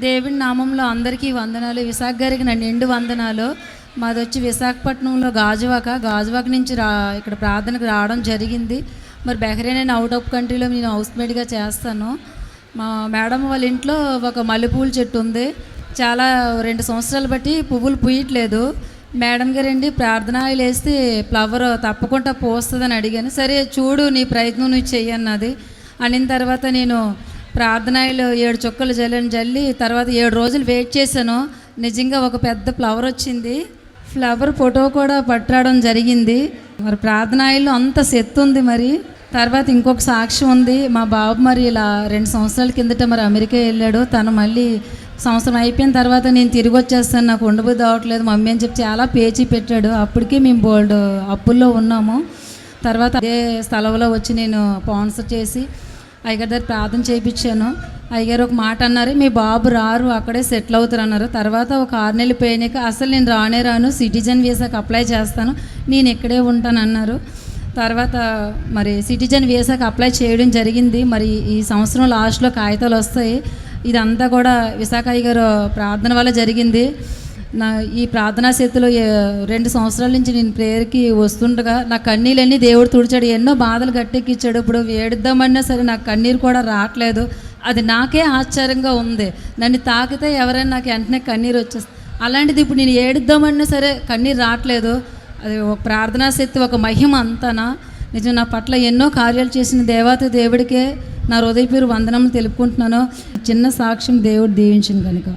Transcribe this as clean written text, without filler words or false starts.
దేవుని నామంలో అందరికీ వందనాలు. విశాఖ గారికి నా నిండు వందనాలు. మాది వచ్చి విశాఖపట్నంలో గాజువాక నుంచి ఇక్కడ ప్రార్థనకు రావడం జరిగింది. మరి బహ్రెయిన్ అండ్ అవుట్ ఆఫ్ కంట్రీలో నేను హౌస్ మేడ్గా చేస్తాను. మా మేడం వాళ్ళ ఇంట్లో ఒక మల్లెపూల చెట్టు ఉంది. చాలా 2 సంవత్సరాలు బట్టి పువ్వులు పూయట్లేదు. మేడం గారండి ప్రార్థనలు వేస్తే ఫ్లవర్ తప్పకుండా పోస్తుందని అడిగాను. సరే చూడు, నీ ప్రయత్నం నువ్వు చెయ్యన్నది. అనిన తర్వాత నేను ప్రార్థనలు 7 చుక్కలు జల్లి తర్వాత 7 రోజులు వెయిట్ చేశాను. నిజంగా ఒక పెద్ద ఫ్లవర్ వచ్చింది. ఫ్లవర్ ఫోటో కూడా పట్టడం జరిగింది. మరి ప్రార్థనలో అంత శక్తి ఉంది. మరి తర్వాత ఇంకొక సాక్ష్యం ఉంది. మా బాబు మరి ఇలా 2 సంవత్సరాల కిందట మరి అమెరికా వెళ్ళాడు. తను మళ్ళీ సంవత్సరం అయిపోయిన తర్వాత నేను తిరిగి వచ్చేస్తాను, నాకు ఉండబుద్ధి అవ్వట్లేదు మమ్మీ అని చెప్పి చాలా పేచీ పెట్టాడు. అప్పటికే మేము బోల్డ్ అప్పుల్లో ఉన్నాము. తర్వాత అదే స్థలంలో వచ్చి నేను స్పాన్సర్ చేసి అయ్యగారి దగ్గర ప్రార్థన చేయించాను. అయ్యగారు ఒక మాట అన్నారు, మీ బాబు రారు, అక్కడే సెటిల్ అవుతారు అన్నారు. తర్వాత ఒక 6 నెలలు పోయినాక అసలు నేను రాను, సిటిజన్ వీసాకి అప్లై చేస్తాను, నేను ఇక్కడే ఉంటాను అన్నారు. తర్వాత మరి సిటిజన్ వీసాకి అప్లై చేయడం జరిగింది. మరి ఈ సంవత్సరం లాస్ట్లో కాగితాలు వస్తాయి. ఇదంతా కూడా విశాఖ అయ్యగారు ప్రార్థన వల్ల జరిగింది. ఈ ప్రార్థనా శక్తిలో 2 సంవత్సరాల నుంచి నేను ప్రేయర్కి వస్తుండగా నా కన్నీళ్ళన్నీ దేవుడు తుడిచాడు. ఎన్నో బాధలు గట్టెక్కిచ్చాడు. ఇప్పుడు ఏడుద్దామన్నా సరే నాకు కన్నీరు కూడా రావట్లేదు. అది నాకే ఆశ్చర్యంగా ఉంది. నన్ను తాకితే ఎవరైనా నాకు వెంటనే కన్నీరు వచ్చేస్తుంది. అలాంటిది ఇప్పుడు నేను ఏడుద్దామన్నా సరే కన్నీరు రావట్లేదు. అది ఒక ప్రార్థనా శక్తి, ఒక మహిమ అంతానా. నిజం నా పట్ల ఎన్నో కార్యాలు చేసిన దేవాతి దేవుడికే నా హృదయపూర్వక వందనం తెలుపుకుంటున్నాను. చిన్న సాక్ష్యం దేవుడు దీవించింది కనుక.